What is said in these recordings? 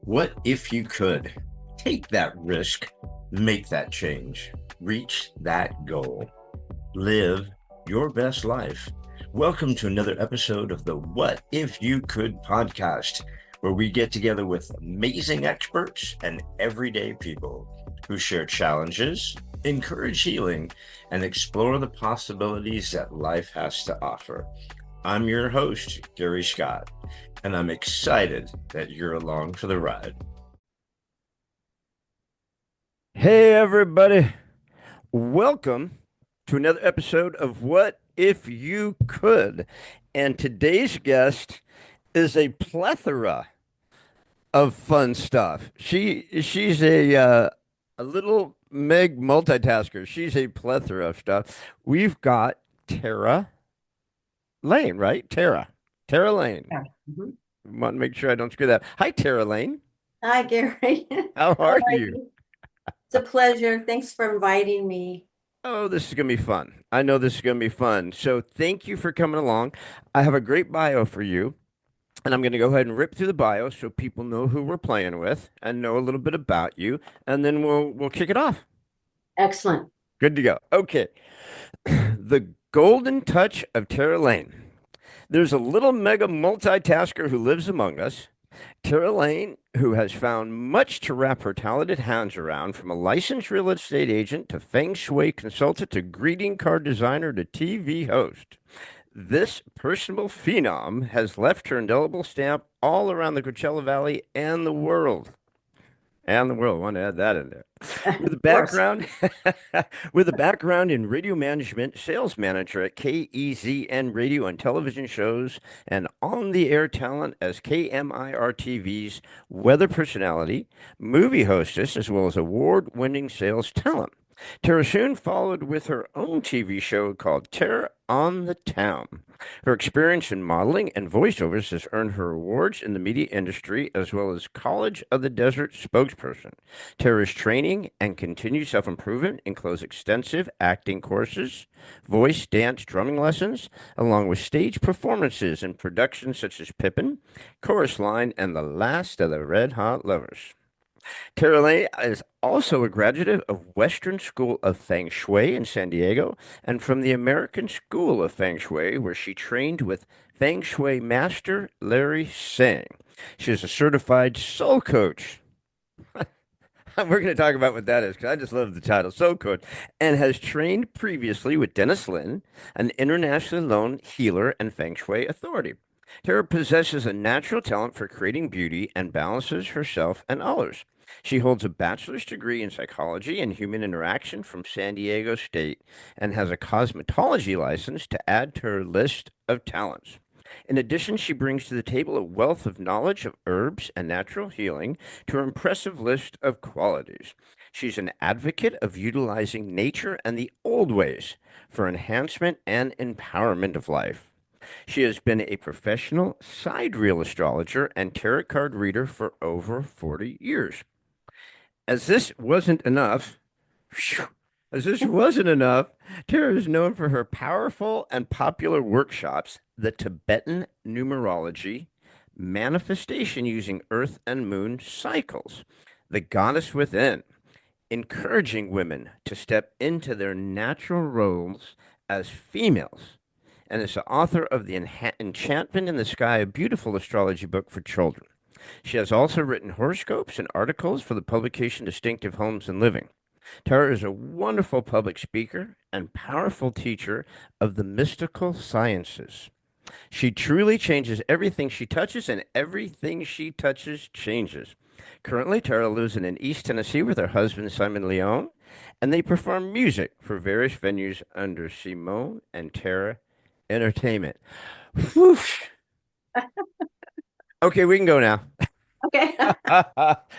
What if you could take that risk, make that change, reach that goal, live your best life? Welcome to another episode of the What If You Could podcast, where we get together with amazing experts and everyday people who share challenges, encourage healing, and explore the possibilities that life has to offer. I'm your host, Gary Scott, and I'm excited that you're along for the ride. Hey, everybody. Welcome to another episode of What If You Could. And today's guest is a plethora of fun stuff. She's a little Meg multitasker. She's a plethora of stuff. We've got Tera Lane, right? Tera Lane. Yeah. Mhm. Want to make sure I don't screw that. Hi, Tera Lane. Hi, Gary. How How are are you? you? It's a pleasure. Thanks for inviting me. Oh, this is going to be fun. I know this is going to be fun. So thank you for coming along. I have a great bio for you, and I'm going to go ahead and rip through the bio so people know who we're playing with and know a little bit about you, and then we'll kick it off. Excellent. Good to go. Okay. The golden touch of Tera Lane. There's a little mega multitasker who lives among us. Tera Lane, who has found much to wrap her talented hands around, from a licensed real estate agent to Feng Shui consultant to greeting card designer to TV host. This personable phenom has left her indelible stamp all around the Coachella Valley and the world. And the world, I want to add that in there. With a Of course. background, with a background in radio management, sales manager at KEZN radio and television shows, and on-the-air talent as KMIR-TV's weather personality, movie hostess, as well as award-winning sales talent. Tera soon followed with her own TV show called Tera on the Town. Her experience in modeling and voiceovers has earned her awards in the media industry, as well as College of the Desert spokesperson. Tera's training and continued self-improvement includes extensive acting courses, voice, dance, drumming lessons, along with stage performances in productions such as Pippin, Chorus Line, and The Last of the Red Hot Lovers. Tera Lane is also a graduate of Western School of Feng Shui in San Diego and from the American School of Feng Shui, where she trained with Feng Shui Master Larry Singh. She is a certified soul coach. We're going to talk about what that is because I just love the title, soul coach, and has trained previously with Denise Linn, an internationally known healer and Feng Shui authority. Tera possesses a natural talent for creating beauty and balances herself and others. She holds a bachelor's degree in psychology and human interaction from San Diego State and has a cosmetology license to add to her list of talents. In addition, she brings to the table a wealth of knowledge of herbs and natural healing to her impressive list of qualities. She's an advocate of utilizing nature and the old ways for enhancement and empowerment of life. She has been a professional sidereal astrologer and tarot card reader for over 40 years. As this wasn't enough, phew, as this wasn't enough, Tara is known for her powerful and popular workshops, the Tibetan numerology, manifestation using earth and moon cycles, the goddess within, encouraging women to step into their natural roles as females, and is the author of the Enchantment in the Sky, a beautiful astrology book for children. She has also written horoscopes and articles for the publication Distinctive Homes and Living. Tara is a wonderful public speaker and powerful teacher of the mystical sciences. She truly changes everything she touches, and everything she touches changes. Currently, Tara lives in East Tennessee with her husband, Simon Leone, and they perform music for various venues under Simone and Tara Entertainment. Whew. Okay, we can go now. Okay.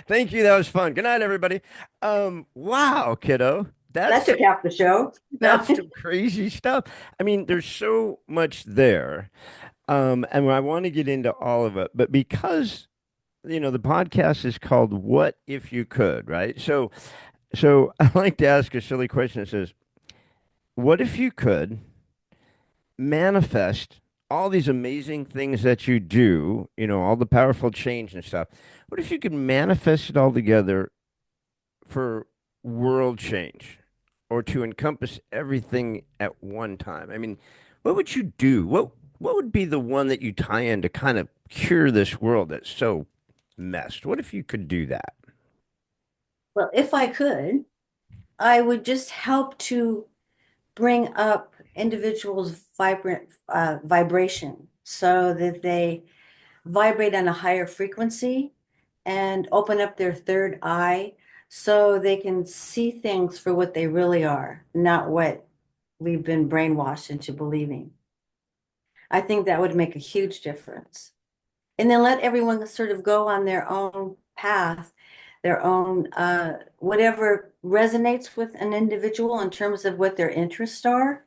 Thank you. That was fun. Good night, everybody. Wow, kiddo. That That's took half the show. No. that's some crazy stuff. I mean, there's so much there. And I want to get into all of it, but because the podcast is called What If You Could, right? So I like to ask a silly question that says, what if you could manifest all these amazing things that you do, all the powerful change and stuff. What if you could manifest it all together for world change or to encompass everything at one time? I mean, what would you do? What would be the one that you tie in to kind of cure this world that's so messed? What if you could do that? Well, if I could, I would just help to bring up individuals' vibrant vibration so that they vibrate on a higher frequency and open up their third eye so they can see things for what they really are, not what we've been brainwashed into believing. I think that would make a huge difference. And then let everyone sort of go on their own path, their own whatever resonates with an individual in terms of what their interests are.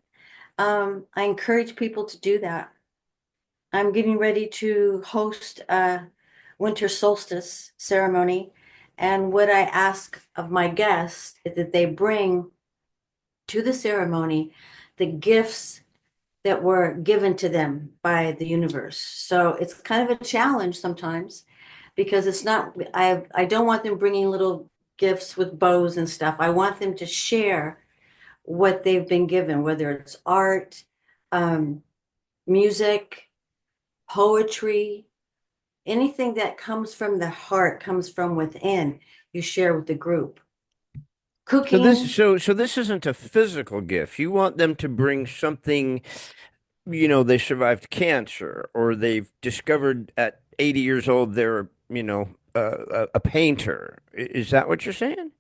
I encourage people to do that. I'm getting ready to host a winter solstice ceremony. And what I ask of my guests is that they bring to the ceremony the gifts that were given to them by the universe. So it's kind of a challenge sometimes because it's not, I don't want them bringing little gifts with bows and stuff. I want them to share what they've been given, whether it's art, um, music, poetry, anything that comes from the heart, comes from within, you share with the group. So this Cooking, so this isn't a physical gift. You want them to bring something, they survived cancer or they've discovered at 80 years old they're, a painter. Is that what you're saying?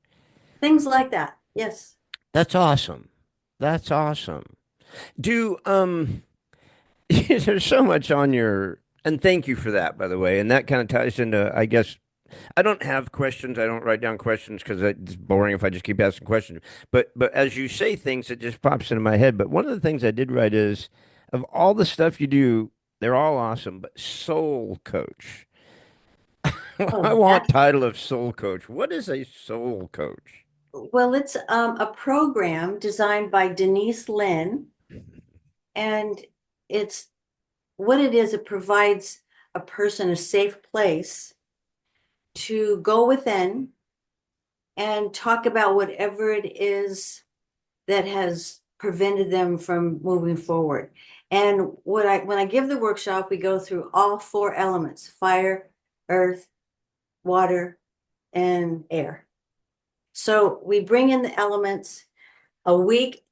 things like that. Yes. That's awesome. That's awesome. Do there's so much on your and thank you for that, by the way. And that kind of ties into, I guess, I don't have questions. I don't write down questions because it's boring if I just keep asking questions. But as you say things, it just pops into my head. But one of the things I did write is, of all the stuff you do, they're all awesome. But soul coach, I Oh, want that's title of soul coach. What is a soul coach? well, it's a program designed by Denise Linn, and it's what it is. It provides a person a safe place to go within and talk about whatever it is that has prevented them from moving forward. And when I give the workshop, we go through all four elements: fire, earth, water, and air. So we bring in the elements, a week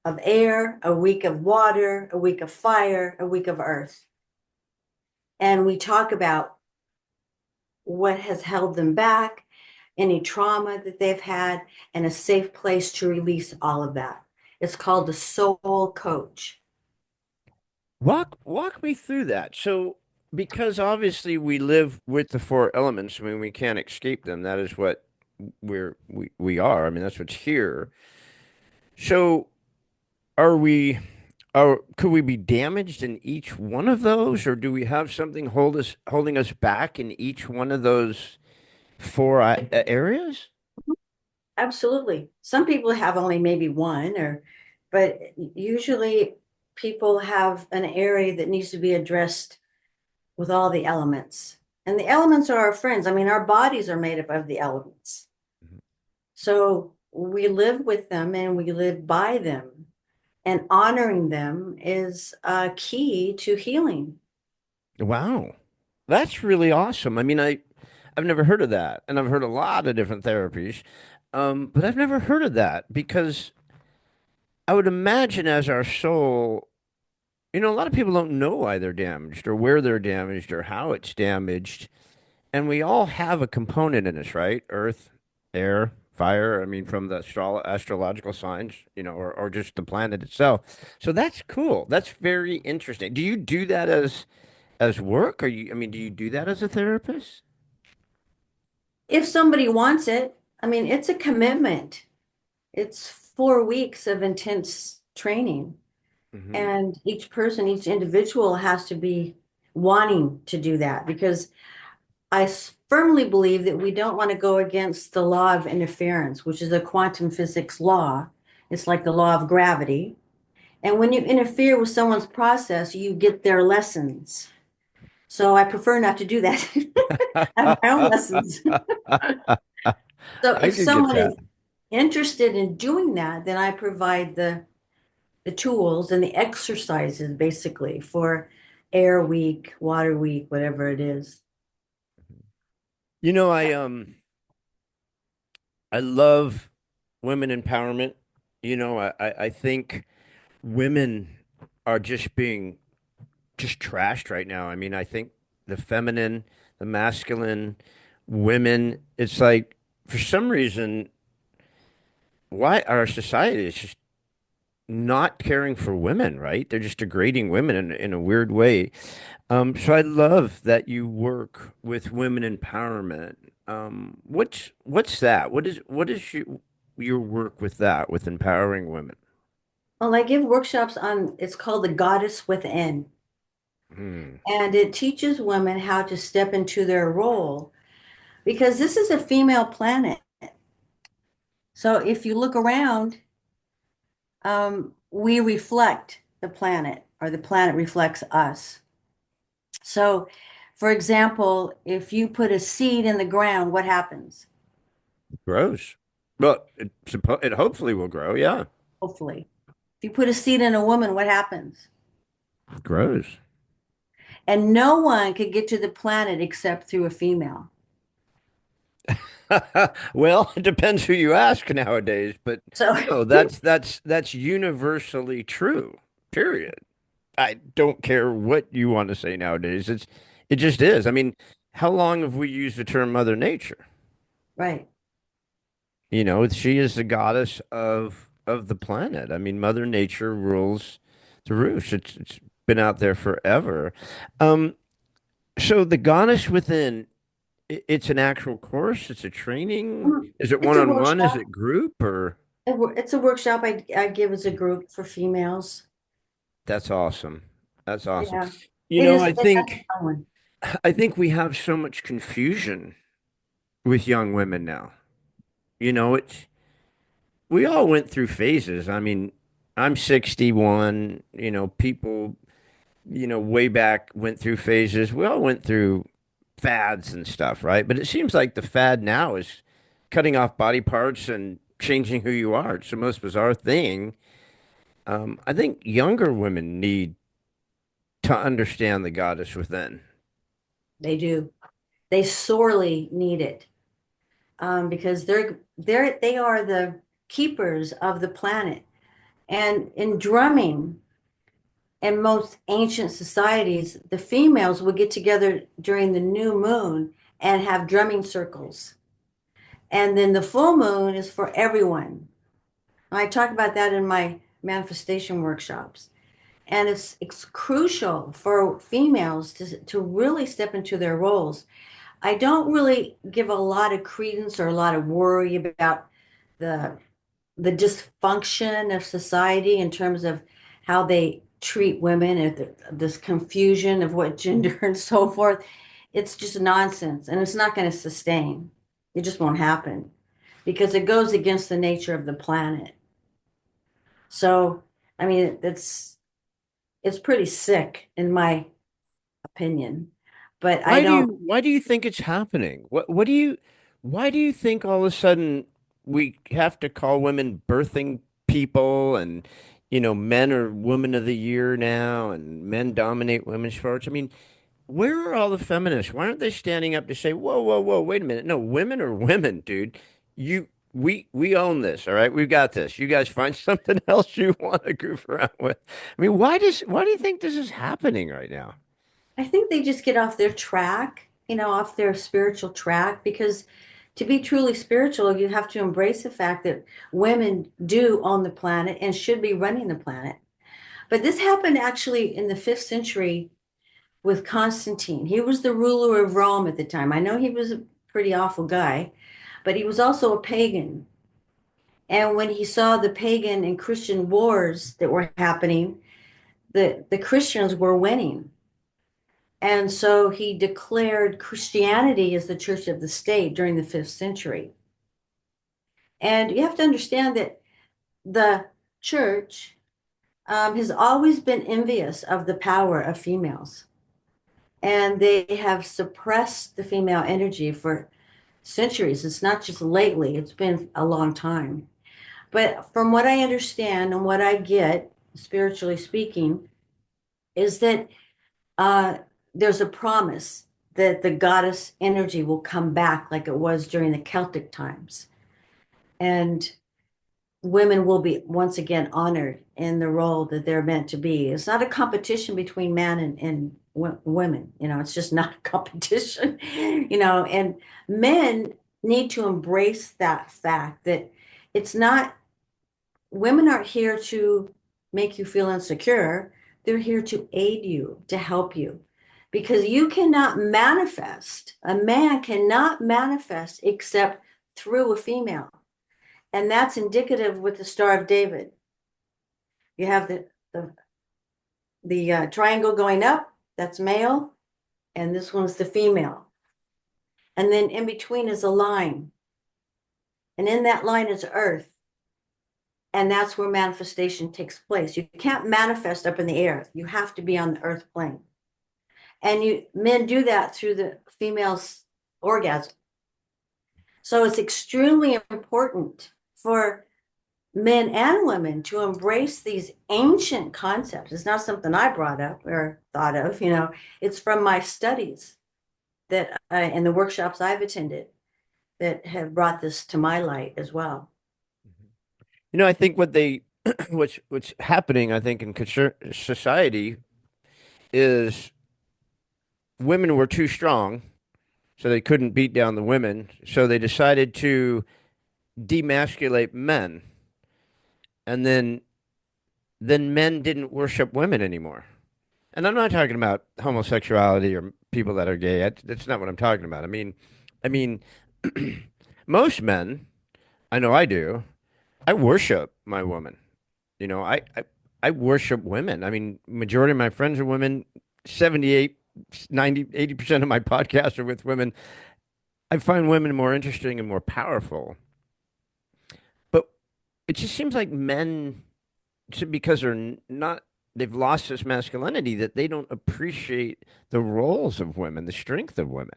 of air, a week of water, a week of fire, a week of earth. And we talk about what has held them back, any trauma that they've had, and a safe place to release all of that. It's called the Soul Coach. Walk me through that. So, because obviously we live with the four elements, I mean, we can't escape them. That is what we are. I mean, that's what's here. So, are we could we be damaged in each one of those, or do we have something holding us back in each one of those four areas? Absolutely. Some people have only maybe one, but usually people have an area that needs to be addressed with all the elements. And the elements are our friends. I mean, our bodies are made up of the elements. So we live with them and we live by them. And honoring them is a key to healing. Wow. That's really awesome. I mean, I've never heard of that, and I've heard a lot of different therapies, but I've never heard of that because I would imagine as our soul, a lot of people don't know why they're damaged or where they're damaged or how it's damaged, and we all have a component in us, right? Earth, air, fire. I mean, from the astrological signs, or just the planet itself. So that's cool. That's very interesting. Do you do that as work? I mean, do you do that as a therapist? If somebody wants it, I mean, it's a commitment. It's 4 weeks of intense training. Hmm. And each person, each individual has to be wanting to do that because I firmly believe that we don't want to go against the law of interference, which is a quantum physics law. It's like the law of gravity. And when you interfere with someone's process, you get their lessons. So I prefer not to do that. I have my own lessons. So I if could get someone that. is interested in doing that, then I provide the tools and the exercises basically for air week, water week, whatever it is. You know, I love women empowerment. I think women are just being just trashed right now. I mean, I think the feminine, the masculine, women, it's like for some reason, why our society is just not caring for women, right? They're just degrading women in a weird way. So I love that you work with women empowerment. What's that? What is your work with that, with empowering women? Well, I give workshops on, it's called the Goddess Within, Hmm. and it teaches women how to step into their role because this is a female planet. So if you look around, we reflect the planet, or the planet reflects us. So, for example, if you put a seed in the ground, what happens? Grows. Well, it hopefully will grow. Yeah, Hopefully. If you put a seed in a woman, what happens? it grows. And no one could get to the planet except through a female. Well, it depends who you ask nowadays, but So, no, that's universally true. Period. I don't care what you want to say nowadays. It just is. I mean, how long have we used the term Mother Nature? right. She is the goddess of the planet. I mean, Mother Nature rules the roost. It's been out there forever. Um, so the goddess within, it's an actual course. It's a training. Is it It's a one-on-one? Is workshop. it group or? It's a workshop I give as a group for females. That's awesome. That's awesome. Yeah, You it know, is. I That's a think fun one. I think we have so much confusion with young women now. It's we all went through phases. I mean, I'm 61, people, way back went through phases. We all went through fads and stuff, right? But it seems like the fad now is cutting off body parts and changing who you are. It's the most bizarre thing. I think younger women need to understand the goddess within. They do. They sorely need it, because they are the keepers of the planet. And in drumming, in most ancient societies, the females would get together during the new moon and have drumming circles. And then the full moon is for everyone. I talk about that in my manifestation workshops. And it's crucial for females to really step into their roles. I don't really give a lot of credence or a lot of worry about the the dysfunction of society in terms of how they treat women and this confusion of what gender and so forth. It's just nonsense and it's not going to sustain. It just won't happen because it goes against the nature of the planet. So, I mean, it's pretty sick in my opinion, but I don't. Why do you think it's happening? Why do you think all of a sudden we have to call women birthing people and men are women of the year now and men dominate women's sports? I mean, where are all the feminists? Why aren't they standing up to say, whoa, whoa, whoa, wait a minute. No, women are women, dude. We own this, all right? We've got this. You guys find something else you want to goof around with. I mean, why do you think this is happening right now? I think they just get off their track, off their spiritual track, because to be truly spiritual, you have to embrace the fact that women do own the planet and should be running the planet. But this happened actually in the fifth century with Constantine. He was the ruler of Rome at the time. I know he was a pretty awful guy, but he was also a pagan. And when he saw the pagan and Christian wars that were happening, the Christians were winning. And so he declared Christianity as the church of the state during the fifth century. And you have to understand that the church has always been envious of the power of females. And they have suppressed the female energy for centuries. It's not just lately, it's been a long time. But from what I understand and what I get, spiritually speaking, is that uh, there's a promise that the goddess energy will come back like it was during the Celtic times. And women will be once again honored in the role that they're meant to be. It's not a competition between man and women, it's just not a competition, and men need to embrace that fact that it's not, women aren't here to make you feel insecure. They're here to aid you, to help you. Because you cannot manifest, a man cannot manifest except through a female. And that's indicative with the Star of David. You have the triangle going up, that's male, and this one's the female. And then in between is a line. And in that line is earth. And that's where manifestation takes place. You can't manifest up in the air. You have to be on the earth plane. And men do that through the female's orgasm. So it's extremely important for men and women to embrace these ancient concepts. It's not something I brought up or thought of, it's from my studies that and the workshops I've attended that have brought this to my light as well. I think what's happening, I think, in society is women were too strong, so they couldn't beat down the women. So they decided to demasculate men, and then men didn't worship women anymore. And I'm not talking about homosexuality or people that are gay. That's not what I'm talking about. I mean, most men, I know I do. I worship my woman. I worship women. I mean, majority of my friends are women. 78, 90, 80% of my podcasts are with women. I find women more interesting and more powerful. But it just seems like men, because they've lost this masculinity, that they don't appreciate the roles of women, the strength of women.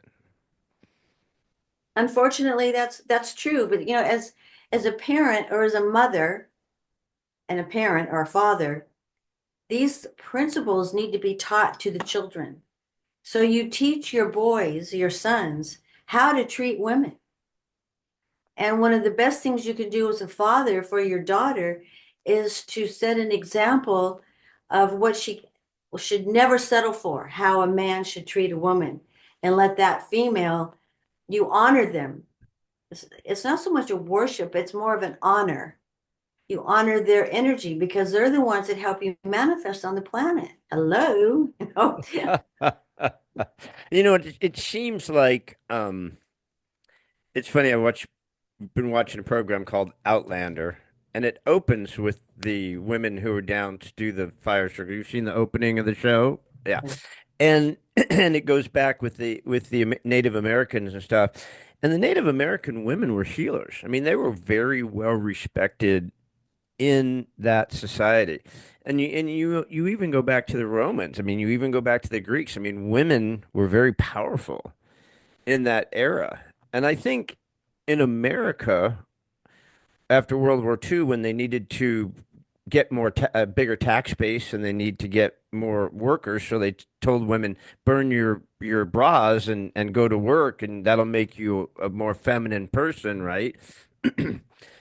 Unfortunately, that's true. But as a parent or as a mother and a parent or a father, these principles need to be taught to the children. So you teach your boys, your sons, how to treat women. And one of the best things you can do as a father for your daughter is to set an example of what she should never settle for, how a man should treat a woman, and let that female, you honor them. It's not so much a worship, it's more of an honor. You honor their energy because they're the ones that help you manifest on the planet. Hello. It seems like it's funny. Been watching a program called Outlander, and it opens with the women who are down to do the fire circle. You've seen the opening of the show, yeah, and and it goes back with the Native Americans and stuff. And the Native American women were healers. I mean, they were very well respected in that society. And you even go back to the Romans. I mean, you even go back to the Greeks. I mean, women were very powerful in that era. And I think in America, after World War II, when they needed to get a bigger tax base and they need to get more workers, so they told women, burn your bras and go to work, and that'll make you a more feminine person, right?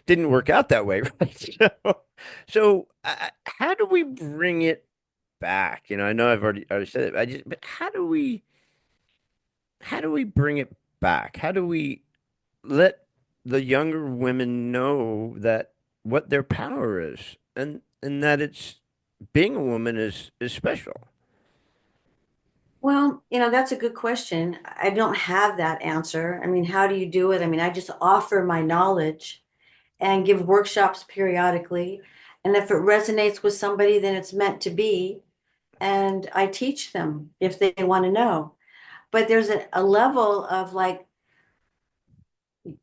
Didn't work out that way, right? So how do we bring it back? I know I've already said it. But how do we bring it back? How do we let the younger women know that what their power is, and that it's being a woman is special? Well, that's a good question. I don't have that answer. I mean, how do you do it? I mean, I just offer my knowledge and give workshops periodically. And if it resonates with somebody, then it's meant to be. And I teach them if they want to know. But there's a level of like,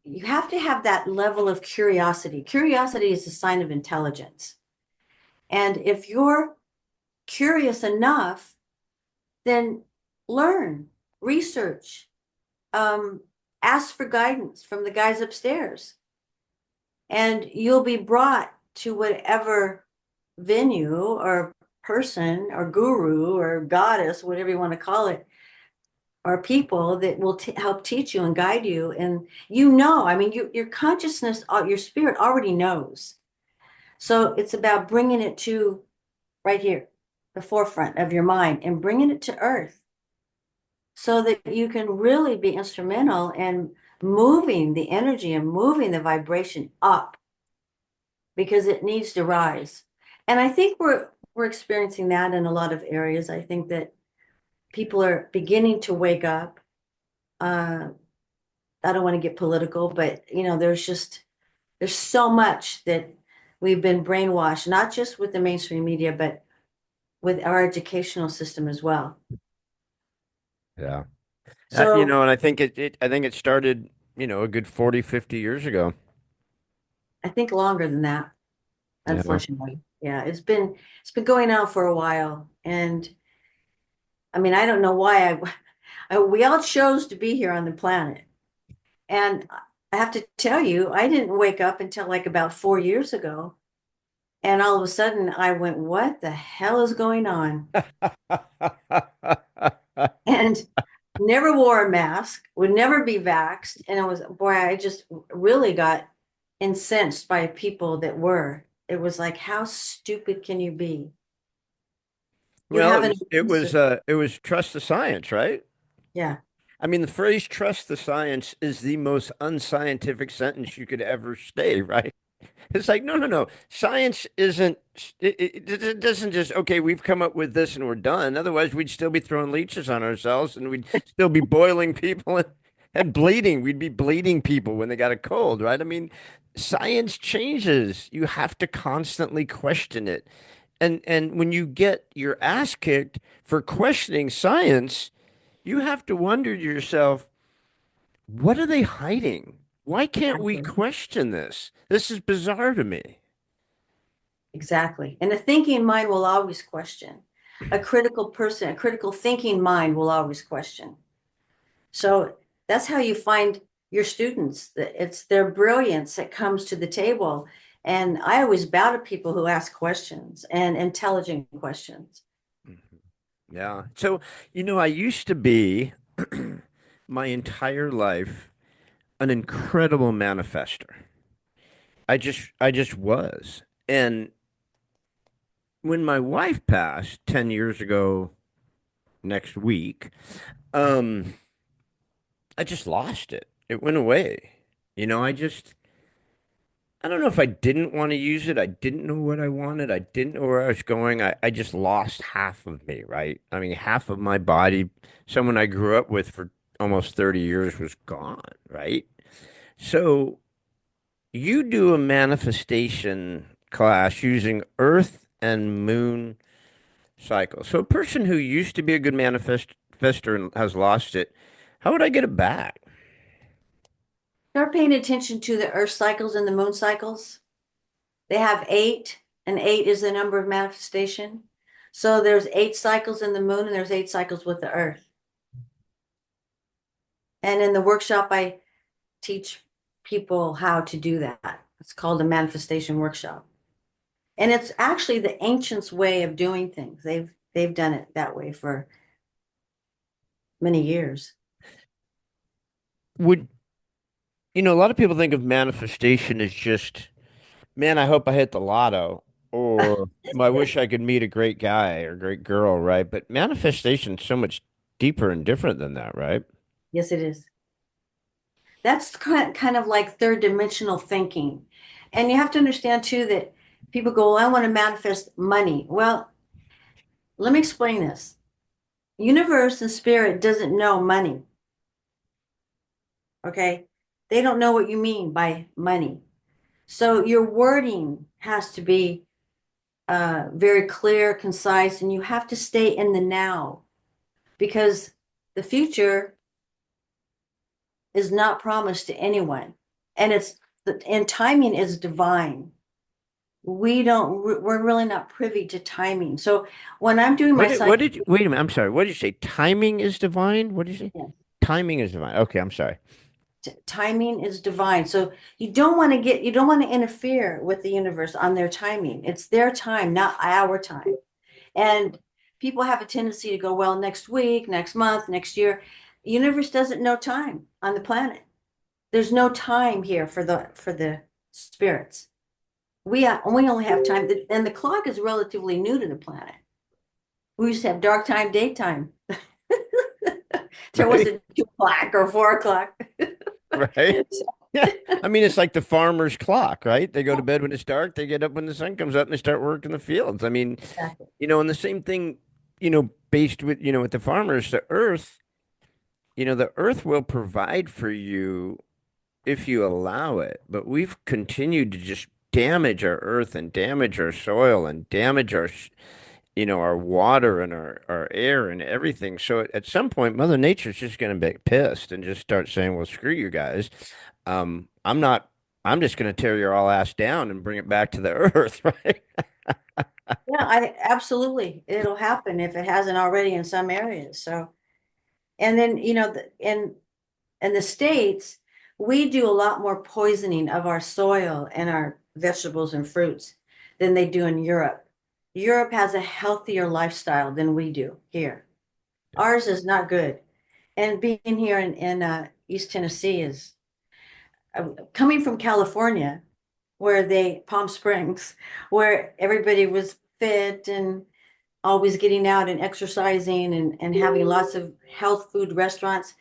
you have to have that level of curiosity. Curiosity is a sign of intelligence. And if you're curious enough, then learn, research, ask for guidance from the guys upstairs. And you'll be brought to whatever venue or person or guru or goddess, whatever you want to call it, or people that will help teach you and guide you. And I mean, your consciousness, your spirit already knows. So it's about bringing it to right here, the forefront of your mind, and bringing it to earth so that you can really be instrumental in moving the energy and moving the vibration up because it needs to rise. And I think we're experiencing that in a lot of areas. I think that people are beginning to wake up. I don't want to get political, but there's so much that we've been brainwashed, not just with the mainstream media, but with our educational system as well. Yeah. So And I think it started, a good 40, 50 years ago. I think longer than that, Yeah. unfortunately. Yeah, it's been going on for a while. And I mean, I don't know why we all chose to be here on the planet. And I have to tell you, I didn't wake up until like about 4 years ago. And all of a sudden I went, what the hell is going on? And never wore a mask, would never be vaxxed. And I just really got incensed by people that were. It was like, how stupid can you be? You Well, haven't, it was trust the science, right? yeah, I mean, the phrase trust the science is the most unscientific sentence you could ever say, right? It's like, no, no, no. Science isn't, it doesn't just, okay, we've come up with this and we're done. Otherwise, we'd still be throwing leeches on ourselves and we'd still be boiling people and bleeding. We'd be bleeding people when they got a cold, right? I mean, science changes. You have to constantly question it. And when you get your ass kicked for questioning science, you have to wonder to yourself, what are they hiding? Why can't we exactly. question this? This is bizarre to me. Exactly. And a thinking mind will always question. A critical person, a critical thinking mind will always question. So that's how you find your students. It's their brilliance that comes to the table. And I always bow to people who ask questions and intelligent questions. Mhm. Yeah. So, I used to be my entire life an incredible manifester. I just was. And when my wife passed 10 years ago next week, um, I just lost it. It went away. I don't know if I didn't want to use it. I didn't know what I wanted. I didn't know where I was going. I just lost half of me, right? I mean, half of my body, someone I grew up with for almost 30 years was gone, right? So you do a manifestation class using Earth and Moon cycles. So a person who used to be a good manifester and has lost it, how would I get it back? Start paying attention to the earth cycles and the moon cycles. They have eight, and eight is the number of manifestation. So there's eight cycles in the moon and there's eight cycles with the earth. And in the workshop, I teach people how to do that. It's called a manifestation workshop. And it's actually the ancients' way of doing things. They've done it that way for many years. Would, a lot of people think of manifestation as just, man, I hope I hit the lotto, or I wish I could meet a great guy or great girl, right? But manifestation is so much deeper and different than that, right? Yes, it is. That's kind of like third dimensional thinking. And you have to understand too that people go, well, I want to manifest money. Well, let me explain this. Universe and spirit doesn't know money. Okay. They don't know what you mean by money. So your wording has to be very clear, concise, and you have to stay in the now because the future is not promised to anyone. And timing is divine. we're really not privy to timing. So when I'm doing my What psychic, did you, wait a minute, I'm sorry. What did you say? Timing is divine? What did you say? yes, Timing is divine. Okay, I'm sorry. timing is divine. So you don't want to interfere with the universe on their timing. It's their time, not our time. And people have a tendency to go, well, next week, next month, next year. The universe doesn't know time on the planet. There's no time here for the spirits. We only have time, and the clock is relatively new to the planet. We used to have dark time, daytime. There Right? wasn't 2 o'clock or 4 o'clock. Right? Yeah. I mean, it's like the farmer's clock, right? They go to bed when it's dark, they get up when the sun comes up and they start working the fields. I mean, Exactly. and the same thing, based with, with the farmers, the earth will provide for you if you allow it. But we've continued to just damage our earth and damage our soil and damage our water and our air and everything. So at some point, Mother Nature's just going to be pissed and just start saying, well, screw you guys. I'm not, I'm just going to tear your all ass down and bring it back to the earth, right? Yeah, I absolutely. It'll happen if it hasn't already in some areas. So, and then, in the States, we do a lot more poisoning of our soil and our vegetables and fruits than they do in Europe. Europe has a healthier lifestyle than we do here. Ours is not good. And being here in East Tennessee is coming from California, Palm Springs, where everybody was fit and always getting out and exercising and having lots of health food restaurants.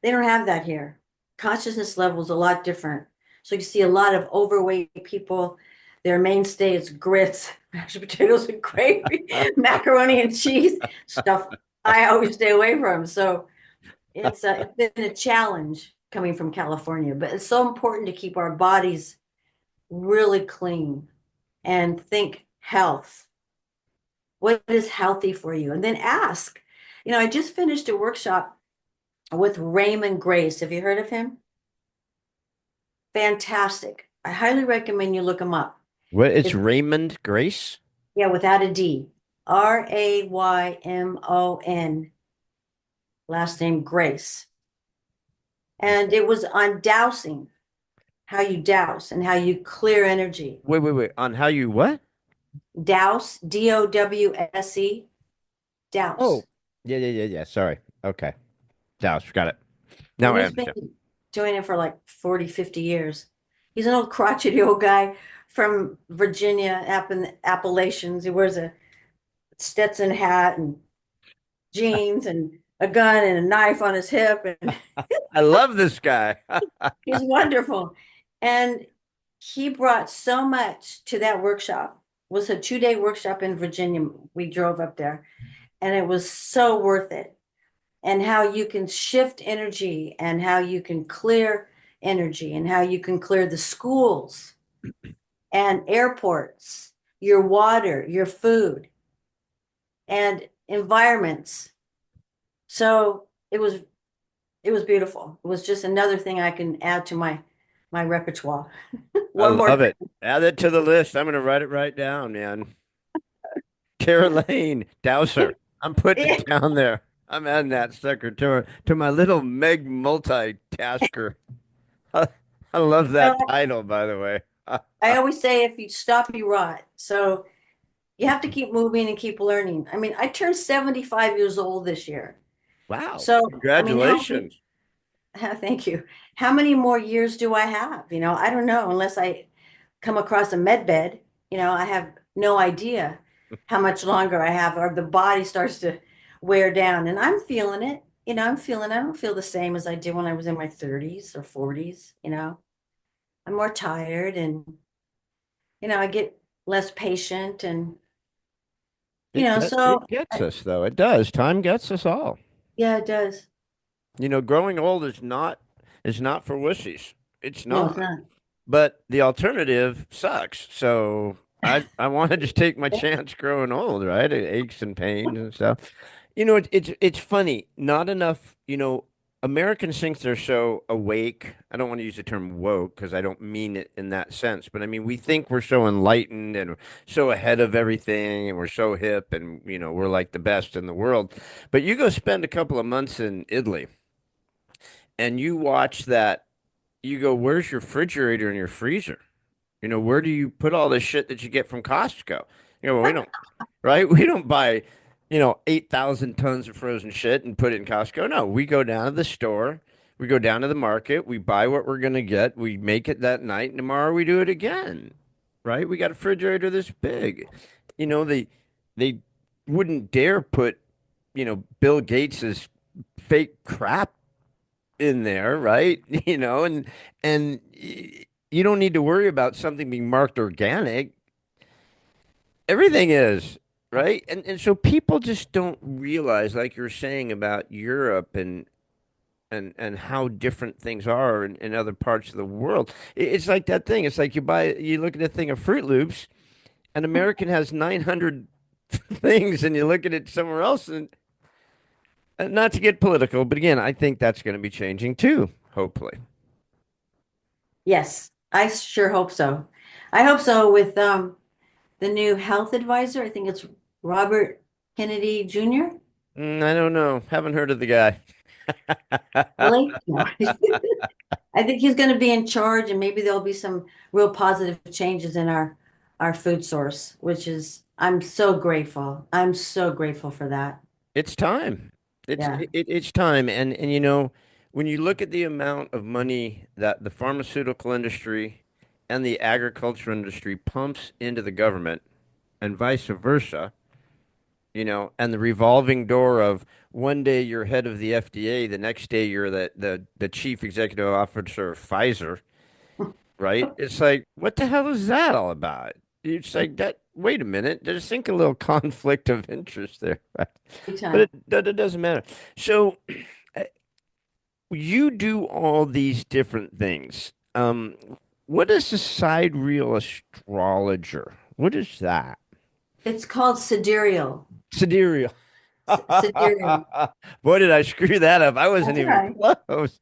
They don't have that here. Consciousness level is a lot different. So you see a lot of overweight people. Their mainstay is grits, mashed potatoes and gravy, macaroni and cheese, stuff I always stay away from. So it's been a challenge coming from California, but it's so important to keep our bodies really clean and think health. What is healthy for you? And then ask. I just finished a workshop with Raymond Grace. Have you heard of him? Fantastic. I highly recommend you look him up. What? It's It's, Raymond Grace? yeah, without a D. Raymon, last name Grace. And it was on dowsing, how you douse and how you clear energy. Wait. On how you what? Douse, Dowse, douse. Oh, yeah. Sorry. Okay. Dallas, got it. Now And I he's been understand. doing it for like 40, 50 years. He's an old crotchety old guy from Virginia, Appalachians. He wears a Stetson hat and jeans and a gun and a knife on his hip, and I love this guy. he's wonderful. And he brought so much to that workshop. It was a 2-day workshop in Virginia. We drove up there, and it was so worth it. And how you can shift energy and how you can clear energy and how you can clear the schools and airports, your water, your food, and environments. So it was beautiful. It was just another thing I can add to my repertoire. I One more love thing. it. Add it to the list. I'm going to write it right down, man. Tera Lane, Dowser. I'm putting Yeah, it down there. I'm adding that sucker to my little Meg multitasker. I love that title, by the way. I always say if you stop, you rot. So you have to keep moving and keep learning. I mean, I turned 75 years old this year. Wow. So, I mean, Congratulations. thank you. How many more years do I have? I don't know unless I come across a med bed. I have no idea how much longer I have, or the body starts to wear down. And I'm feeling it. I don't feel the same as I did when I was in my 30s or 40s. I'm more tired and, I get less patient and, so It gets us though. It does. Time gets us all. yeah, it does. Growing old is not for wussies. It's No, it's not. not. But the alternative sucks. So I want to just take my chance growing old, right? Aches and pains and stuff. It's funny. Not enough, Americans think they're so awake. I don't want to use the term woke because I don't mean it in that sense, but I mean we think we're so enlightened and so ahead of everything and we're so hip and we're like the best in the world. But you go spend a couple of months in Italy and you watch that, you go, where's your refrigerator and your freezer? Where do you put all this shit that you get from Costco? Well, we don't, right? We don't buy, 8,000 tons of frozen shit and put it in Costco. No, we go down to the store, we go down to the market, we buy what we're going to get, we make it that night, and tomorrow we do it again, right? We got a refrigerator this big. They wouldn't dare put, Bill Gates's fake crap in there, right? And you don't need to worry about something being marked organic. Everything is, right? And so people just don't realize, like you're saying about Europe and how different things are in other parts of the world. It's like that thing. It's like you look at a thing of Fruit Loops, an American has 900 things, and you look at it somewhere else, and not to get political, but again, I think that's going to be changing too, hopefully. Yes, I sure hope so. I hope so with the new health advisor. I think it's Robert Kennedy Jr. I don't know. Haven't heard of the guy. Really? No. I think he's going to be in charge, and maybe there'll be some real positive changes in our food source, which is I'm so grateful. I'm so grateful for that. It's time. Yeah. It's time. And when you look at the amount of money that the pharmaceutical industry and the agriculture industry pumps into the government and vice versa, and the revolving door of one day you're head of the FDA, the next day you're the chief executive officer of Pfizer, right? It's like, what the hell is that all about? It's like that. Wait a minute. There's, I think, a little conflict of interest there, right? Big But time. it doesn't matter. So uh, you do all these different things. What is a sidereal astrologer? What is that? It's called sidereal. Sidereal. Sidereal. Boy, did I screw that up. I wasn't That's even right. close.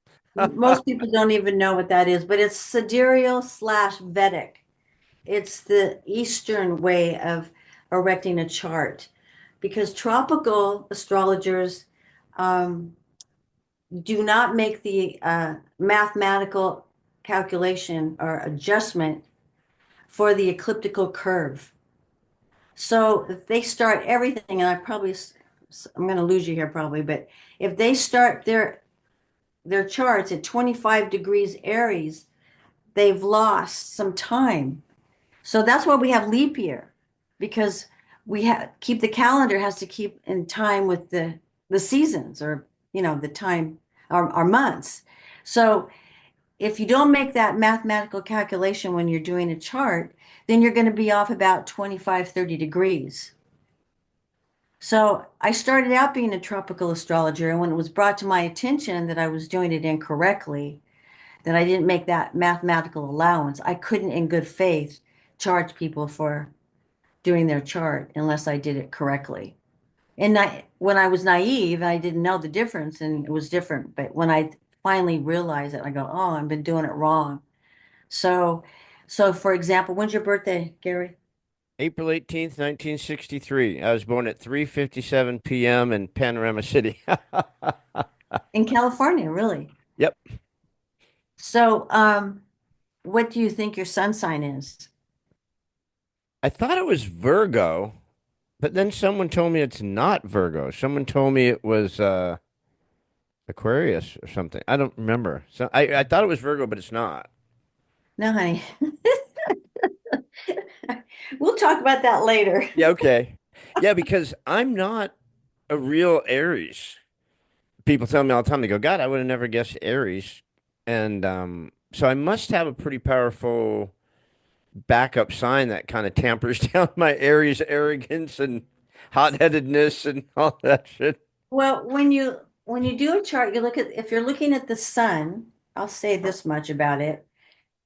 Most people don't even know what that is, but it's sidereal slash Vedic. It's the Eastern way of erecting a chart because tropical astrologers um, do not make the mathematical calculation or adjustment for the ecliptical curve. So if they start everything, and I'm going to lose you here probably, but if they start their charts at 25 degrees Aries, they've lost some time. So that's why we have leap year, because we have keep the calendar has to keep in time with the seasons, or the time, our months. So if you don't make that mathematical calculation when you're doing a chart, then you're going to be off about 25, 30 degrees. So I started out being a tropical astrologer, and when it was brought to my attention that I was doing it incorrectly, that I didn't make that mathematical allowance, I couldn't in good faith charge people for doing their chart unless I did it correctly. And when I was naive, I didn't know the difference and it was different. But when I finally realized it, I go, oh, I've been doing it wrong. So, so for example, when's your birthday, Gary? April 18th, 1963. I was born at 3:57 p.m. in Panorama City. In California, really? Yep. So, what do you think your sun sign is? I thought it was Virgo, but then someone told me it's not Virgo. Someone told me it was Aquarius or something. I don't remember. So I thought it was Virgo, but it's not. No, honey. We'll talk about that later. Yeah, okay. Yeah, because I'm not a real Aries. People tell me all the time, they go, God, I would have never guessed Aries. And so I must have a pretty powerful backup sign that kind of tampers down my Aries arrogance and hot-headedness and all that shit. Well, when you do a chart, you look at if you're looking at the sun, I'll say this much about it.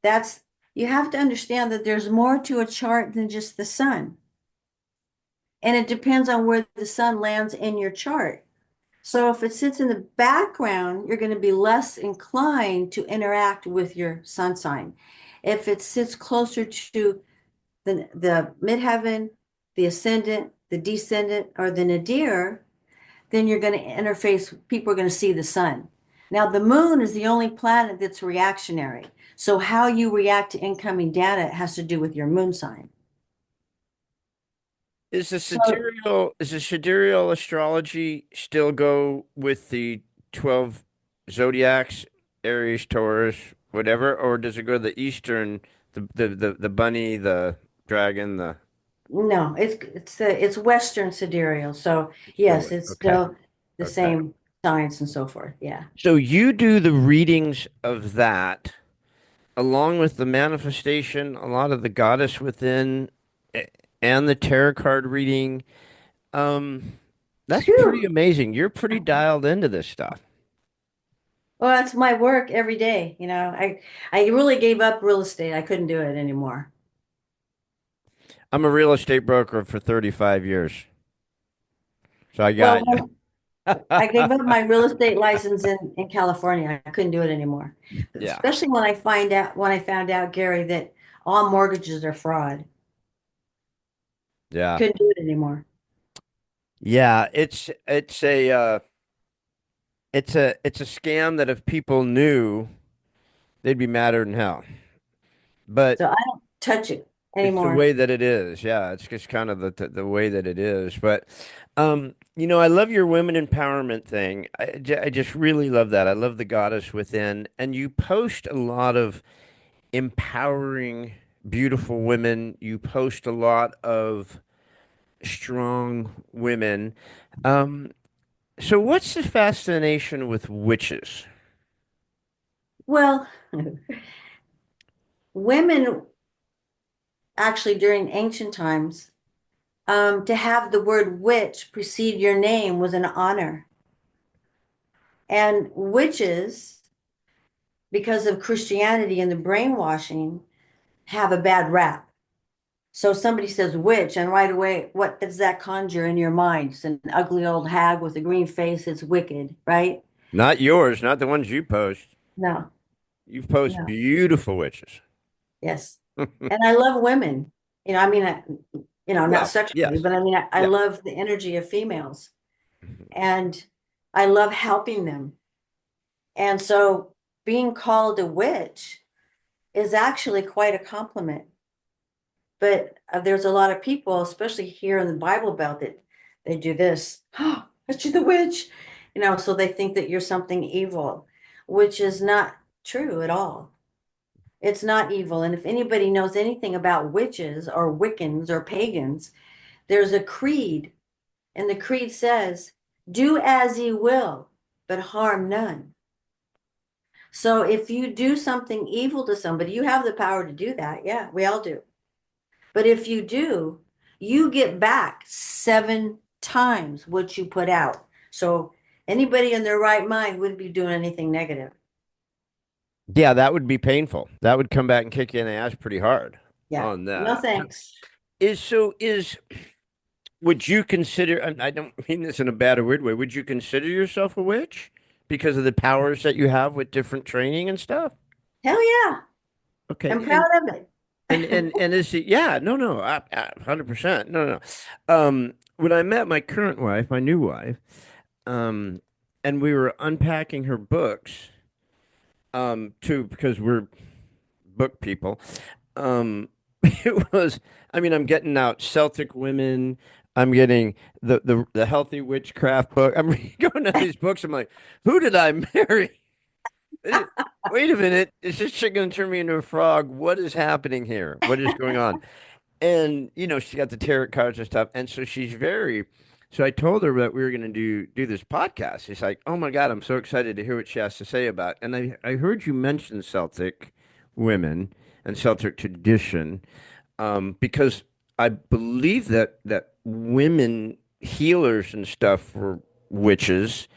That's you have to understand that there's more to a chart than just the sun. And it depends on where the sun lands in your chart. So if it sits in the background, you're going to be less inclined to interact with your sun sign. If it sits closer to the midheaven, the ascendant, the descendant, or the nadir, then you're going to interface, people are going to see the sun. Now, the moon is the only planet that's reactionary. So how you react to incoming data has to do with your moon sign. So, Does the sidereal astrology still go with the 12 zodiacs, Aries, Taurus, whatever, or does it go to the Eastern, the bunny, the dragon, the no, it's Western sidereal. So still yes, with? it's Okay. still the Okay. same science and so forth. Yeah. So you do the readings of that along with the manifestation, a lot of the goddess within, and the tarot card reading. Um, that's pretty Phew. amazing. You're pretty dialed into this stuff. Well, that's my work every day. I really gave up real estate. I couldn't do it anymore. I'm a real estate broker for 35 years, so I Well, got you. when I gave up my real estate license in California. I couldn't do it anymore. Yeah. Especially when I found out, Gary, that all mortgages are fraud. Yeah. Couldn't do it anymore. Yeah, it's a scam that if people knew, they'd be madder than hell. But So I don't touch it it's the anymore. way that it is. Yeah, it's just kind of the way that it is. But I love your women empowerment thing. I just really love that. I love the goddess within, and you post a lot of empowering, beautiful women. You post a lot of strong women. Um, so what's the fascination with witches? Well, women actually during ancient times, to have the word witch precede your name was an honor. And witches, because of Christianity and the brainwashing, have a bad rap. So somebody says witch, and right away, what does that conjure in your mind? It's an ugly old hag with a green face. It's wicked, right? Not yours, not the ones you post. No, You post no, beautiful witches. yes. And I love women. I mean, not Well, sexually, yes. but I mean, I Yeah. love the energy of females and I love helping them. And so being called a witch is actually quite a compliment. But there's a lot of people, especially here in the Bible Belt, that they do this. Oh, aren't you the witch? So they think that you're something evil, which is not true at all. It's not evil. And if anybody knows anything about witches or Wiccans or pagans, there's a creed, and the creed says, do as ye will, but harm none. So if you do something evil to somebody, you have the power to do that. Yeah, we all do. But if you do, you get back 7 times what you put out. So anybody in their right mind wouldn't be doing anything negative. Yeah, that would be painful. That would come back and kick you in the ass pretty hard Yeah. on No that. thanks. Is would you consider, and I don't mean this in a bad or weird way, would you consider yourself a witch because of the powers that you have with different training and stuff? Hell yeah. Okay. I'm proud of it. And is it, yeah, no, 100%. No, no. When I met my current wife, my new wife, um, and we were unpacking her books, too, because we're book people. It was, I mean, I'm getting out Celtic women. I'm getting the healthy witchcraft book. I'm going to these books. I'm like, who did I marry? Wait a minute. Is this chick going to turn me into a frog? What is happening here? What is going on? And she got the tarot cards and stuff. And so she's very. So I told her that we were going to do this podcast. She's like, "Oh my God, I'm so excited to hear what she has to say about." And I heard you mention Celtic women and Celtic tradition, because I believe that women healers and stuff were witches,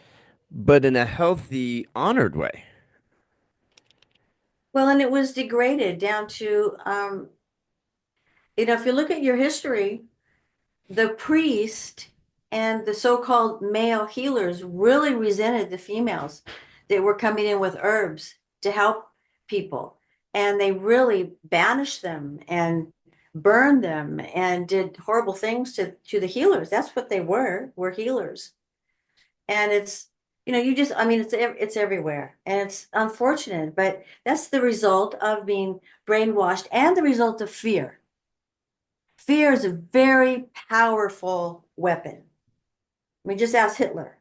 but in a healthy, honored way. Well, and it was degraded down to, if you look at your history, the priest And the so-called male healers really resented the females that were coming in with herbs to help people. And they really banished them and burned them and did horrible things to the healers. That's what they were healers. And it's, you just, I mean, it's everywhere. And it's unfortunate, but that's the result of being brainwashed and the result of fear. Fear is a very powerful weapon. I mean, just ask Hitler.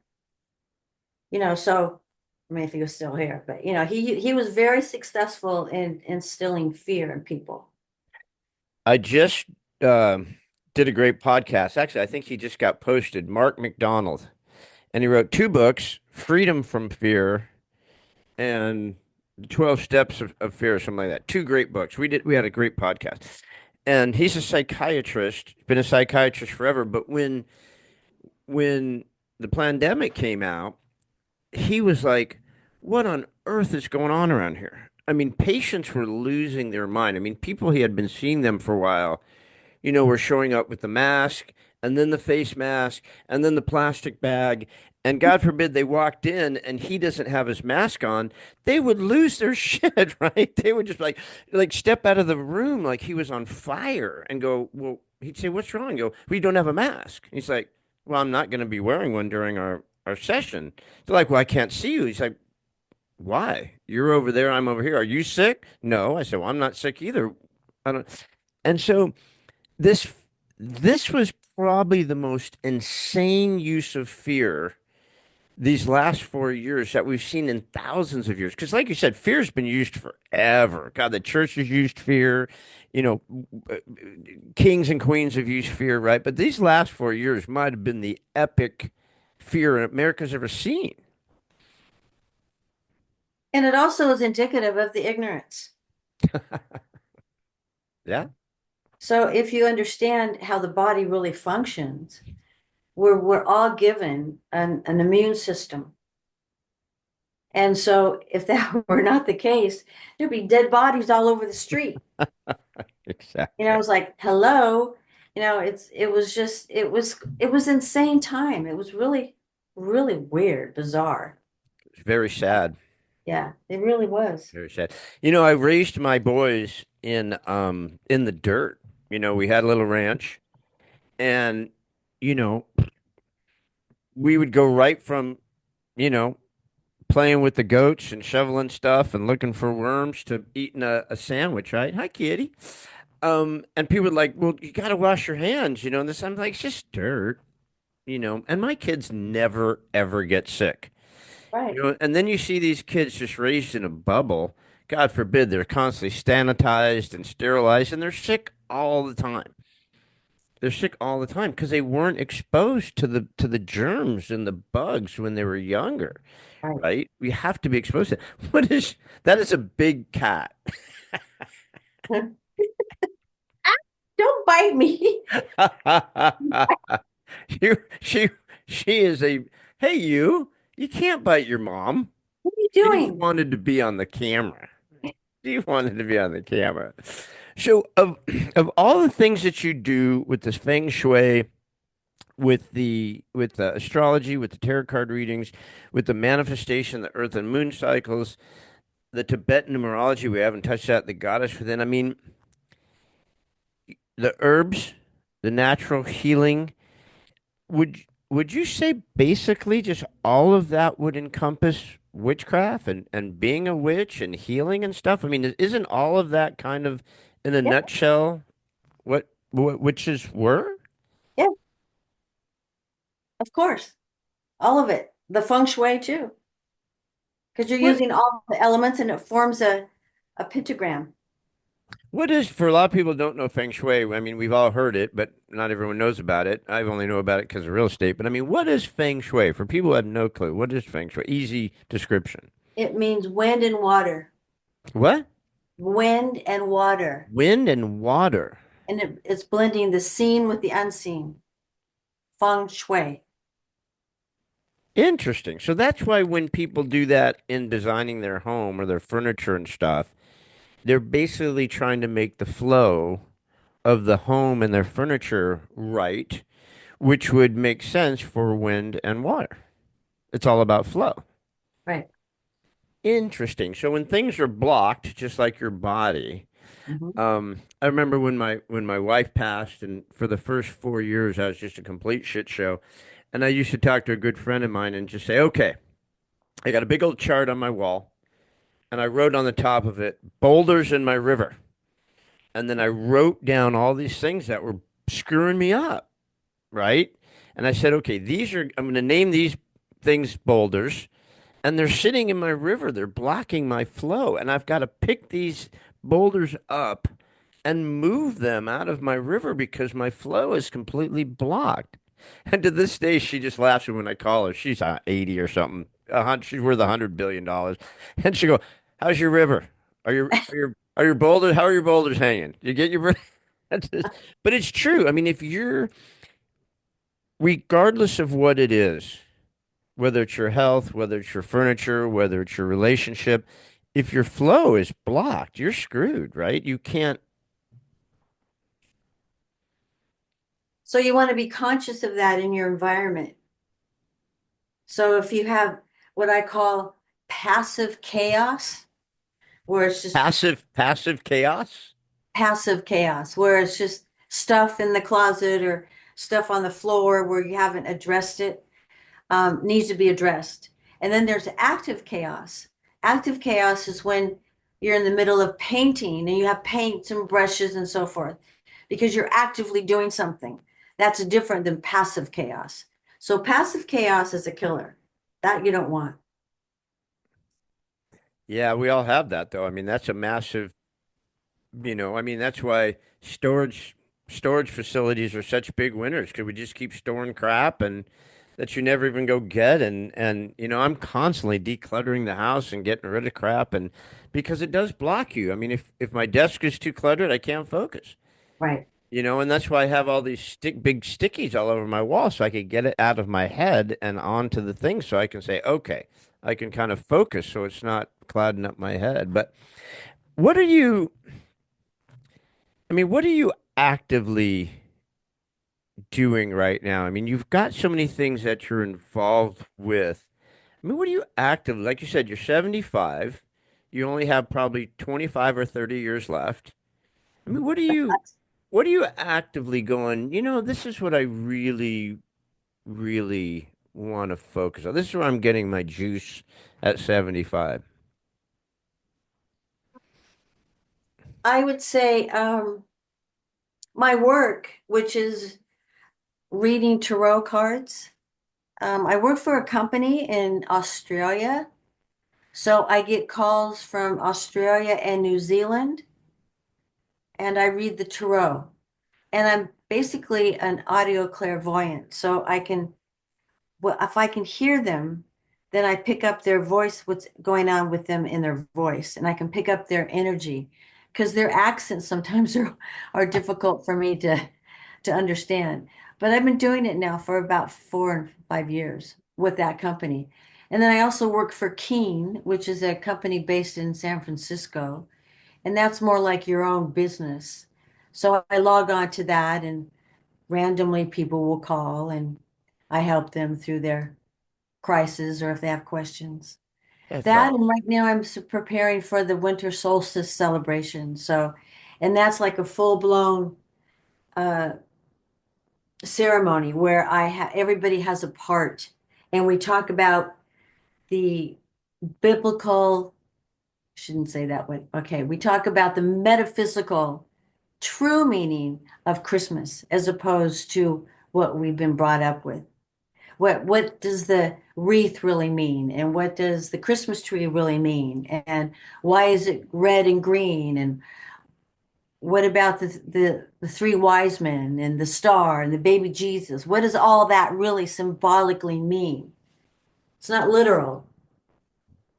So I mean, if he was still here, but he was very successful in instilling fear in people. I just did a great podcast. Actually, I think he just got posted. Mark McDonald, and he wrote two books: Freedom from Fear and 12 Steps of Fear, or something like that. Two great books. We had a great podcast. And he's a psychiatrist, been a psychiatrist forever, but when the pandemic came out, he was like, what on earth is going on around here? I mean, patients were losing their mind. I mean, people he had been seeing them for a while, were showing up with the mask and then the face mask and then the plastic bag. And God forbid they walked in and he doesn't have his mask on, they would lose their shit, right? They would just like step out of the room like he was on fire and go, well, he'd say, what's wrong? Go, we don't have a mask. He's like, well, I'm not going to be wearing one during our session. They're like, well, I can't see you. He's like, why? You're over there, I'm over here. Are you sick? No. I said, well, I'm not sick either. I don't. And so this this was probably the most insane use of fear these last 4 years that we've seen in thousands of years. Because, like you said, fear's been used forever. God, the church has used fear. You know, kings and queens have used fear, right? But these last 4 years might have been the epic fear America's ever seen. And it also is indicative of the ignorance. Yeah. So if you understand how the body really functions, we're all given an immune system. And so if that were not the case, there'd be dead bodies all over the street. Exactly. It was like, hello, it was insane time. It was really, really weird, bizarre. Very sad. Yeah, it really was. Very sad. I raised my boys in the dirt. We had a little ranch and you know, we would go right from, you know, playing with the goats and shoveling stuff and looking for worms to eating a sandwich, right? Hi, kitty. And people would like, well, you got to wash your hands, and this, I'm like, it's just dirt, and my kids never, ever get sick, Right. and then you see these kids just raised in a bubble. God forbid, they're constantly sanitized and sterilized, and they're sick all the time. They're sick all the time because they weren't exposed to the germs and the bugs when they were younger, Right. right? We have to be exposed to it. That is a big cat. Don't bite me. You, she is a, hey, you can't bite your mom. What are you She just doing? wanted to be on the camera. She wanted to be on the camera. So of all the things that you do with this feng shui, with the astrology, with the tarot card readings, with the manifestation, the earth and moon cycles, the Tibetan numerology, we haven't touched that, the goddess within. I mean, the herbs, the natural healing, would you say basically just all of that would encompass witchcraft and being a witch and healing and stuff? I mean, isn't all of that kind of in a Yeah, nutshell what witches were? yeah, of course. All of it. The feng shui too. Because you're What using all the elements and it forms a pentagram. what is for a lot of people don't know feng shui. I mean, we've all heard it, but not everyone knows about it. I only know about it because of real estate. But I mean, what is feng shui for people who have no clue? What is feng shui? Easy description. It means wind and water. What? Wind and water. Wind and water. And it's blending the seen with the unseen. Feng shui. Interesting. So that's why when people do that in designing their home or their furniture and stuff, they're basically trying to make the flow of the home and their furniture right, which would make sense for wind and water. It's all about flow. Right. Interesting. So when things are blocked, just like your body, Mhm. I remember when my wife passed, and for the first 4 years, I was just a complete shit show. And I used to talk to a good friend of mine and just say, "Okay, I got a big old chart on my wall, and I wrote on the top of it boulders in my river." And then I wrote down all these things that were screwing me up, right? And I said, "Okay, I'm going to name these things boulders." And they're sitting in my river. They're blocking my flow. And I've got to pick these boulders up and move them out of my river because my flow is completely blocked. And to this day, she just laughs when I call her. She's 80 or something. She's worth $100 billion. And she go, "How's your river? Are your boulders? How are your boulders hanging? You get your?" But it's true. I mean, if you're regardless of what it is, whether it's your health, whether it's your furniture, whether it's your relationship, if your flow is blocked, you're screwed, right? You can't. So you want to be conscious of that in your environment. So if you have what I call passive chaos, where it's just Passive chaos. passive chaos, where it's just stuff in the closet or stuff on the floor where you haven't addressed it, needs to be addressed. And then there's active chaos. Active chaos is when you're in the middle of painting and you have paints and brushes and so forth, because you're actively doing something. That's different than passive chaos. So passive chaos is a killer. That you don't want. Yeah, we all have that though. I mean, that's a massive, I mean, that's why storage facilities are such big winners because we just keep storing crap and that you never even go get and I'm constantly decluttering the house and getting rid of crap and because it does block you. I mean, if my desk is too cluttered, I can't focus. Right. And that's why I have all these big stickies all over my wall so I can get it out of my head and onto the thing so I can say, okay, I can kind of focus so it's not clouding up my head. But what are you, what are you actively doing right now? I mean, you've got so many things that you're involved with. I mean, what are you actively, like you said, you're 75, you only have probably 25 or 30 years left. I mean, what are you actively going, this is what I really want to focus on. This is where I'm getting my juice at 75. I would say my work, which is reading tarot cards. I work for a company in Australia. So I get calls from Australia and New Zealand, and I read the tarot. And I'm basically an audio clairvoyant. So I can, well, if I can hear them, then I pick up their voice, what's going on with them in their voice, and I can pick up their energy because their accents sometimes are difficult for me to understand. But I've been doing it now for about 4 and 5 years with that company. And then I also work for Keen, which is a company based in San Francisco, and that's more like your own business. So I log on to that and randomly people will call and I help them through their crisis or if they have questions. That's That and awesome. right now I'm preparing for the winter solstice celebration. So, and that's like a full-blown uh, ceremony where everybody has a part and we talk about the biblical, shouldn't say that way. Okay, we talk about the metaphysical true meaning of Christmas as opposed to what we've been brought up with. What does the wreath really mean? And what does the Christmas tree really mean? And why is it red and green? And what about the three wise men and the star and the baby Jesus? What does all that really symbolically mean? It's not literal.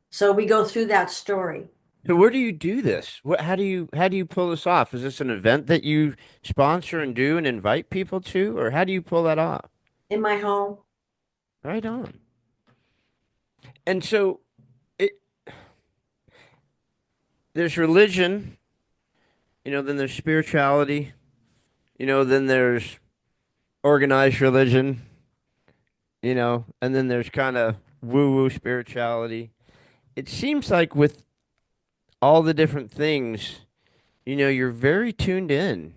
So we go through that story So where do you do this? How do you pull this off? Is this an event that you sponsor and do and invite people to, or how do you pull that off? in my home. Right on. And so it there's religion, then there's spirituality, then there's organized religion, and then there's kind of woo-woo spirituality. It seems like with all the different things, you're very tuned in.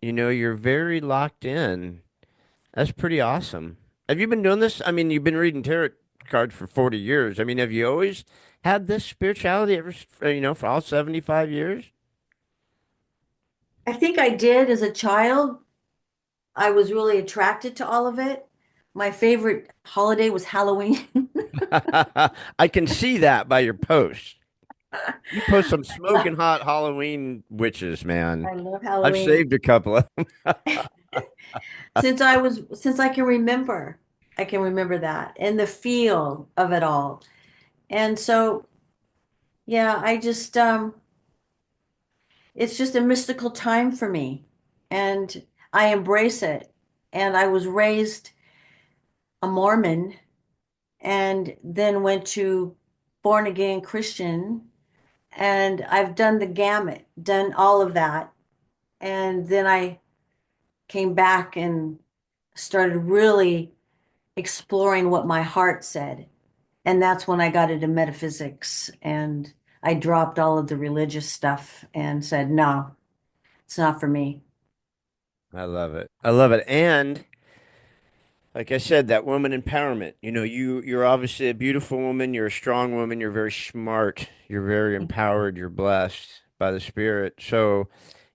You're very locked in. That's pretty awesome. Have you been doing this? I mean, you've been reading tarot cards for 40 years. I mean, have you always had this spirituality for all 75 years? I think I did as a child. I was really attracted to all of it. My favorite holiday was Halloween. I can see that by your posts. You post some smoking hot Halloween witches, man. I love I've Halloween. saved a couple of. Since I can remember that and the feel of it all. And so, yeah, it's just a mystical time for me, and I embrace it. And I was raised a Mormon and then went to born again Christian, and I've done the gamut, done all of that. And then I came back and started really exploring what my heart said. And that's when I got into metaphysics, and I dropped all of the religious stuff and said, no, it's not for me. I love it. I love it. And like I said, that woman empowerment. You're obviously a beautiful woman. You're a strong woman. You're very smart. You're very empowered. You're blessed by the spirit. So,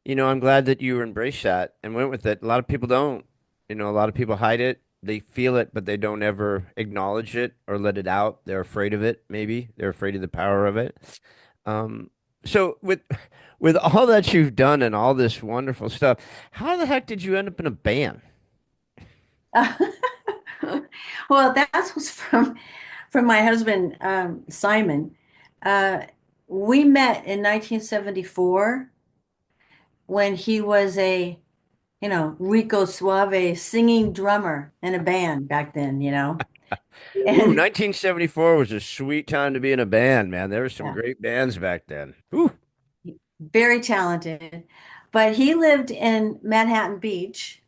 I'm glad that you embraced that and went with it. A lot of people don't. A lot of people hide it. They feel it, but they don't ever acknowledge it or let it out. They're afraid of it, maybe. They're afraid of the power of it. Um, so with all that you've done and all this wonderful stuff, how the heck did you end up in a band? Well, that was from my husband, Simon. Uh, we met in 1974 when he was Rico Suave singing drummer in a band back then, Ooh, and 1974 was a sweet time to be in a band, man. There were some yeah, great bands back then. Ooh. very talented. But he lived in Manhattan Beach,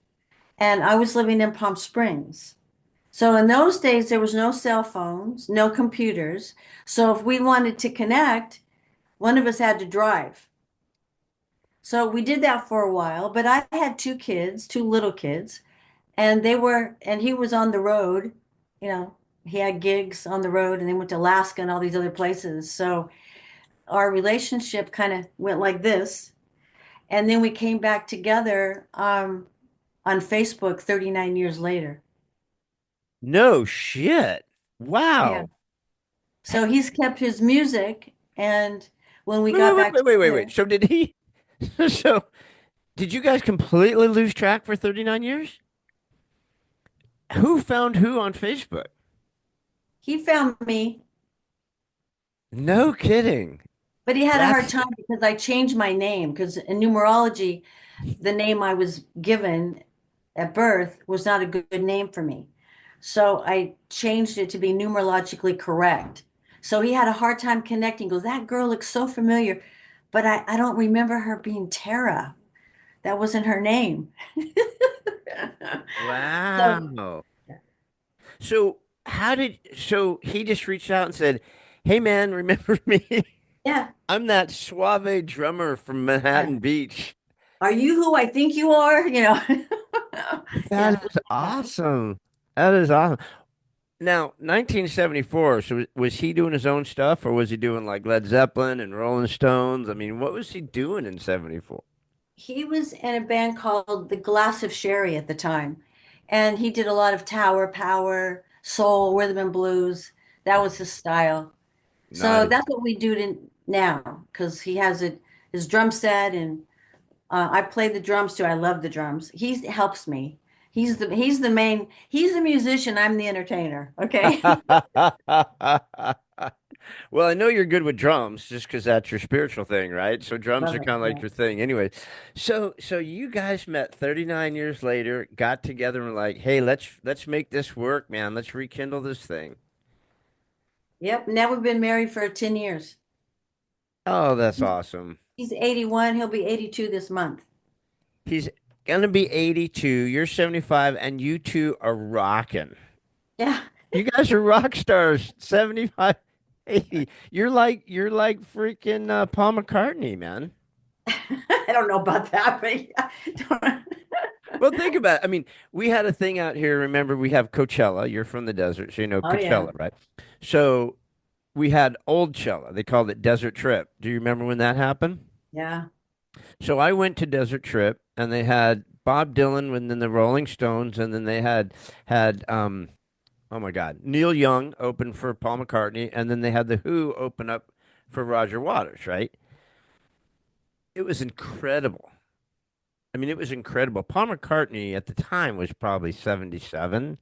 and I was living in Palm Springs. So in those days, there was no cell phones, no computers. So if we wanted to connect, one of us had to drive. So we did that for a while, but I had two kids, two little kids, and he was on the road, you know, he had gigs on the road and they went to Alaska and all these other places. So our relationship kind of went like this. And then we came back together on Facebook 39 years later. No shit. Yeah. Wow. So he's kept his music. And when we Wait, wait, got wait, back wait, wait, wait, wait. together, So did he? So did you guys completely lose track for 39 years? Who found who on Facebook? he found me. No kidding. But he had a hard That's time because I changed my name because in numerology, the name I was given at birth was not a good name for me. So I changed it to be numerologically correct. So he had a hard time connecting. He goes, that girl looks so familiar, but I don't remember her being Tara. That wasn't her name. So wow. So he just reached out and said, "Hey man, remember me? yeah, I'm that suave drummer from yeah. Manhattan Beach." Are you who I think you are? That Yeah. is awesome. That is awesome. Now, 1974, so was he doing his own stuff or was he doing like Led Zeppelin and Rolling Stones? I mean, what was he doing in 74? He was in a band called The Glass of Sherry at the time, and he did a lot of Tower Power, soul, rhythm and blues. That was his style. So Nice. that's what we do now because he has his drum set, and I play the drums too. I love the drums. He helps me. He's the musician. I'm the entertainer. Okay. Well, I know you're good with drums just because that's your spiritual thing, right? So drums Love are it. kind of like Yeah. your thing anyway. So you guys met 39 years later, got together and were like, "Hey, let's make this work, man. Let's rekindle this thing." Yep. Now we've been married for 10 years. Oh, that's awesome. He's 81. He'll be 82 this month. He's gonna be 82. You're 75, and you two are rocking. Yeah. You guys are rock stars. 75, 80. You're like freaking Paul McCartney, man. I don't know about that, but yeah. Well, think about it. I mean, we had a thing out here. Remember, we have Coachella. You're from the desert, so you know Oh yeah. Coachella, right? So we had Old Chella. They called it Desert Trip. Do you remember when that happened? Yeah. So I went to Desert Trip, and they had Bob Dylan, and then the Rolling Stones, and then they had oh my God, Neil Young open for Paul McCartney, and then they had the Who open up for Roger Waters, right? It was incredible. I mean, it was incredible. Paul McCartney at the time was probably 77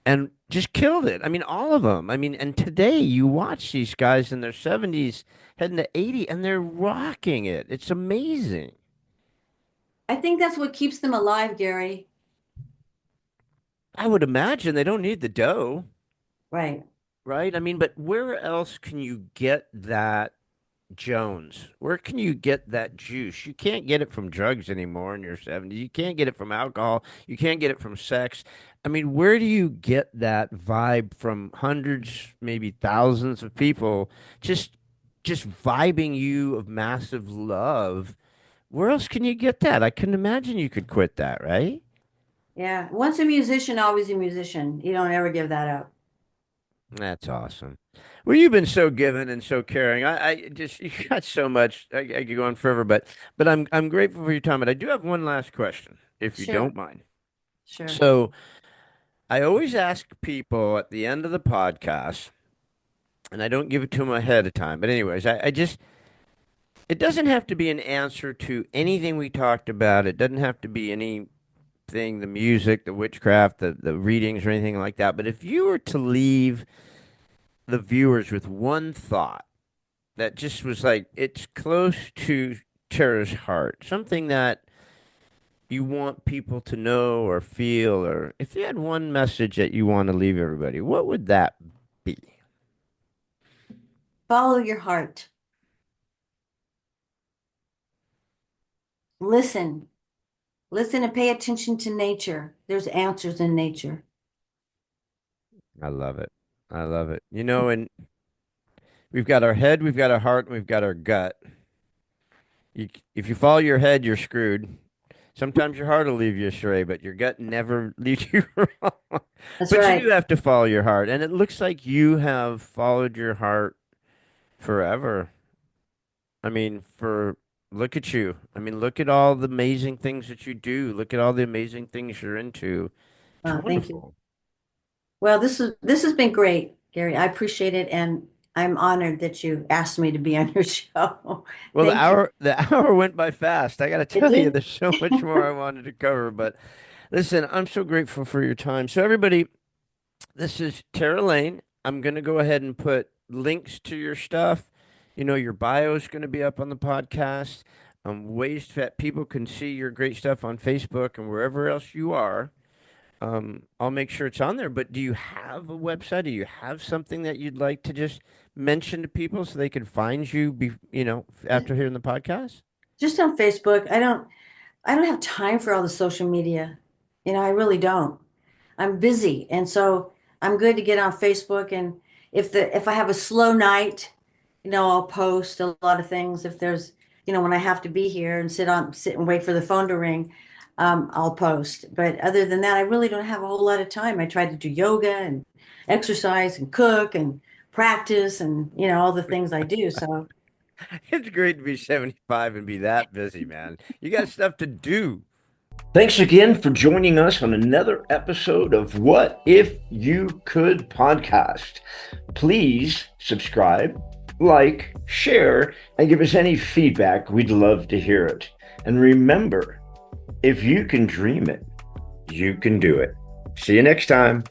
and just killed it. I mean, all of them. I mean, and today you watch these guys in their 70s heading to 80 and they're rocking it. It's amazing. I think that's what keeps them alive, Gary. I would imagine they don't need the dough, Right. right? I mean, but where else can you get that Jones? Where can you get that juice? You can't get it from drugs anymore in your 70s. You can't get it from alcohol. You can't get it from sex. I mean, where do you get that vibe from hundreds, maybe thousands of people just vibing you of massive love? Where else can you get that? I couldn't imagine you could quit that, right? Yeah. Once a musician, always a musician. You don't ever give that up. That's awesome. Well, you've been so giving and so caring. I just you got so much. I could go on forever, but I'm grateful for your time. But I do have one last question, if you Sure. don't mind. Sure. So I always ask people at the end of the podcast, and I don't give it to them ahead of time. But anyways, I just it doesn't have to be an answer to anything we talked about. It doesn't have to be anything, the music, the witchcraft, the readings, or anything like that. But if you were to leave the viewers with one thought that just was like it's close to Tara's heart, something that you want people to know or feel, or if you had one message that you want to leave everybody, what would that be? Follow your heart. Listen. Listen and pay attention to nature. There's answers in nature. I love it. I love it. You know, and we've got our head, we've got our heart, and we've got our gut. If you follow your head, you're screwed. Sometimes your heart will leave you astray, but your gut never leads you wrong. That's But you right. do have to follow your heart, and it looks like you have followed your heart forever. I mean, for look at you. I mean, look at all the amazing things that you do. Look at all the amazing things you're into. It's Thank you. wonderful. Well, this has been great, Gary. I appreciate it, and I'm honored that you asked me to be on your show. Well, the Thank you. hour went by fast. I got to It tell you, did. there's so much more I wanted to cover, but listen, I'm so grateful for your time. So everybody, this is Tera Lane. I'm going to go ahead and put links to your stuff. You know, your bio is going to be up on the podcast. Ways that people can see your great stuff on Facebook and wherever else you are. I'll make sure it's on there. But do you have a website? Do you have something that you'd like to just mention to people so they can find you, after hearing the podcast? Just on Facebook. I don't have time for all the social media. I really don't. I'm busy, and so I'm good to get on Facebook. And if I have a slow night, I'll post a lot of things. If there's, when I have to be here and sit and wait for the phone to ring, I'll post. But other than that, I really don't have a whole lot of time. I try to do yoga and exercise and cook and practice and all the things I do. So It's great to be 75 and be that busy, man. You got stuff to do. Thanks again for joining us on another episode of What If You Could podcast. Please subscribe, like, share, and give us any feedback. We'd love to hear it. And remember, if you can dream it, you can do it. See you next time.